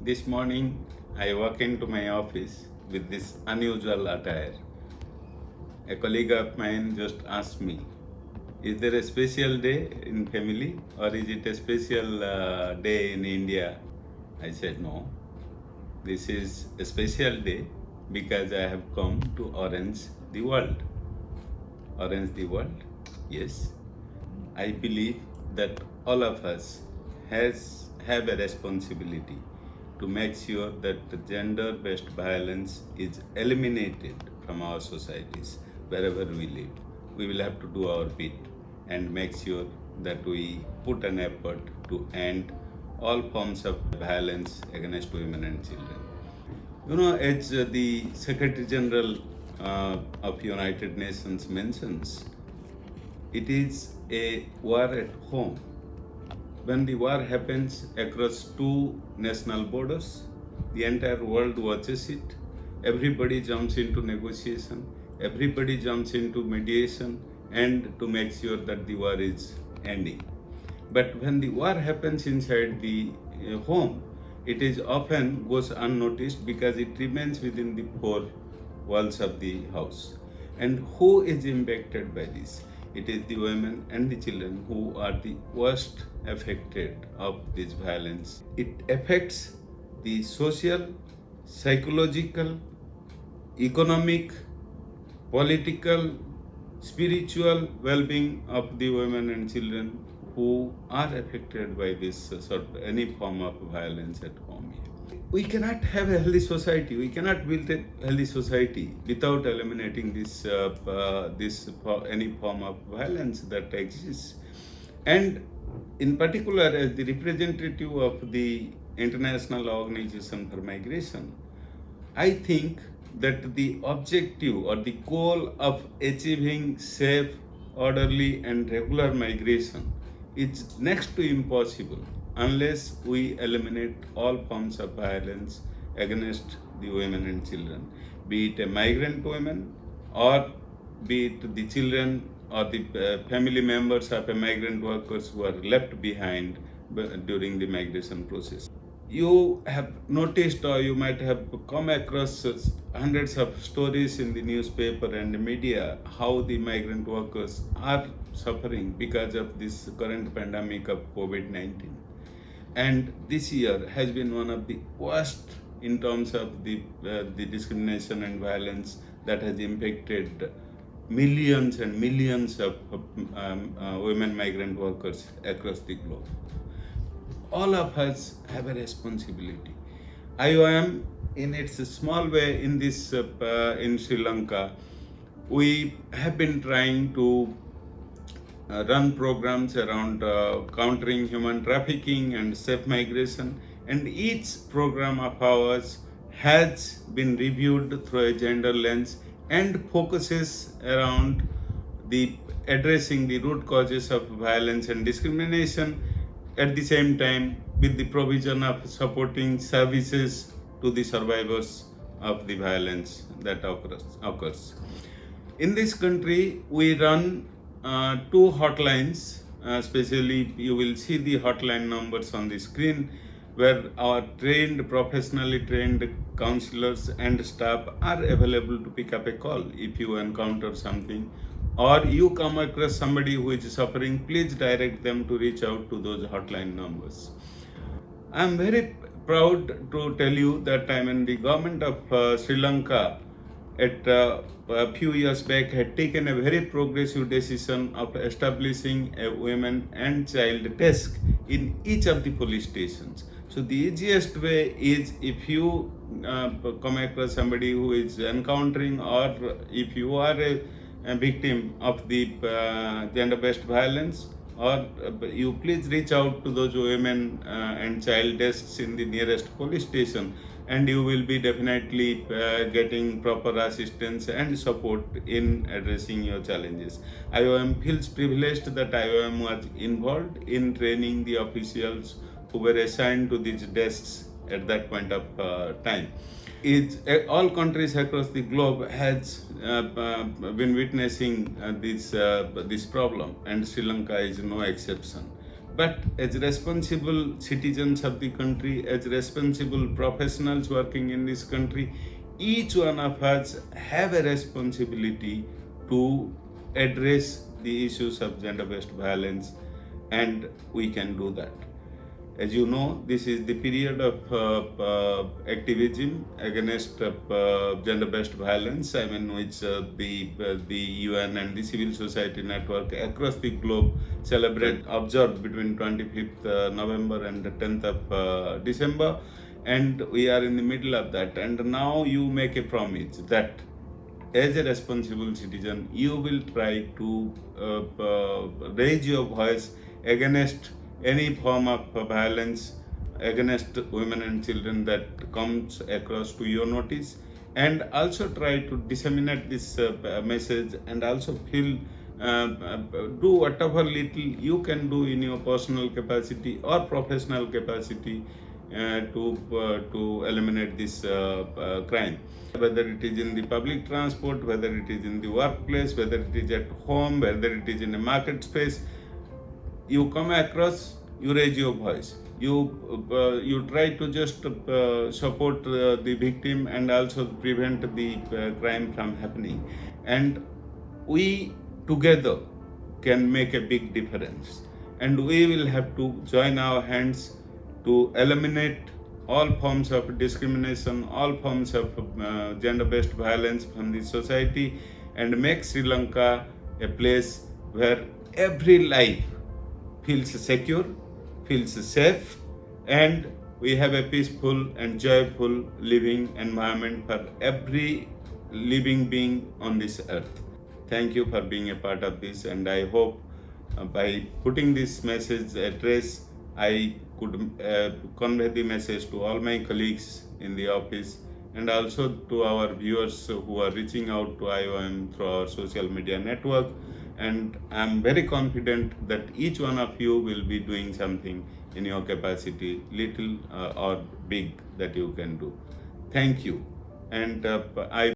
This morning, I walk into my office with this unusual attire. A colleague of mine just asked me, "Is there a special day in family or is it a special day in India?" I said, "No, this is a special day because I have come to orange the world." Orange the world? Yes. I believe that all of us have a responsibility to make sure that the gender-based violence is eliminated from our societies wherever we live. We will have to do our bit and make sure that we put an effort to end all forms of violence against women and children. As the Secretary General of United Nations mentions, it is a war at home. When the war happens across two national borders, the entire world watches it. Everybody jumps into negotiation, everybody jumps into mediation, and to make sure that the war is ending. But when the war happens inside the home, it is often goes unnoticed because it remains within the four walls of the house. And who is impacted by this? It is the women and the children who are the worst affected of this violence. It affects the social, psychological, economic, political, spiritual well-being of the women and children who are affected by this any form of violence at home. We cannot have a healthy society. We cannot build a healthy society without eliminating any form of violence that exists. And in particular, as the representative of the International Organization for Migration, I think that the objective or the goal of achieving safe, orderly, and regular migration is next to impossible unless we eliminate all forms of violence against the women and children, be it a migrant woman or be it the children or the family members of a migrant workers who are left behind during the migration process. You have noticed or you might have come across hundreds of stories in the newspaper and the media how the migrant workers are suffering because of this current pandemic of COVID-19. And this year has been one of the worst in terms of the discrimination and violence that has impacted millions and millions of women migrant workers across the globe. All of us have a responsibility. IOM, in its small way, in Sri Lanka, we have been trying to run programs around countering human trafficking and safe migration, and each program of ours has been reviewed through a gender lens and focuses around the addressing the root causes of violence and discrimination, at the same time with the provision of supporting services to the survivors of the violence that occurs. In this country, we run two hotlines, especially you will see the hotline numbers on the screen, where our professionally trained counselors and staff are available to pick up a call if you encounter something or you come across somebody who is suffering. Please direct them to reach out to those hotline numbers. I am very proud to tell you that the government of Sri Lanka a few years back had taken a very progressive decision of establishing a women and child desk in each of the police stations. So the easiest way is if you come across somebody who is encountering or if you are a victim of the gender-based violence, or you please reach out to those women and child desks in the nearest police station, and you will be definitely getting proper assistance and support in addressing your challenges. IOM feels privileged that IOM was involved in training the officials who were assigned to these desks at that point of time. All countries across the globe has been witnessing this problem, and Sri Lanka is no exception. But as responsible citizens of the country, as responsible professionals working in this country, each one of us have a responsibility to address the issues of gender-based violence, and we can do that. As you know, this is the period of activism against gender-based violence. I mean, which the UN and the civil society network across the globe celebrate, observed between 25th November and the 10th of December, and we are in the middle of that. And now you make a promise that as a responsible citizen, you will try to raise your voice against any form of violence against women and children that comes across to your notice, and also try to disseminate this message, and also feel do whatever little you can do in your personal capacity or professional capacity to eliminate this crime, whether it is in the public transport, whether it is in the workplace, whether it is at home, whether it is in a market space. You come across, you raise your voice, you try to just support the victim and also prevent the crime from happening, and we together can make a big difference, and we will have to join our hands to eliminate all forms of discrimination, all forms of gender-based violence from the society, and make Sri Lanka a place where every life feels secure, feels safe, and we have a peaceful and joyful living environment for every living being on this earth. Thank you for being a part of this, and I hope by putting this message address, I could convey the message to all my colleagues in the office, and also to our viewers who are reaching out to IOM through our social media network. And I'm very confident that each one of you will be doing something in your capacity, little or big, that you can do. Thank you. And I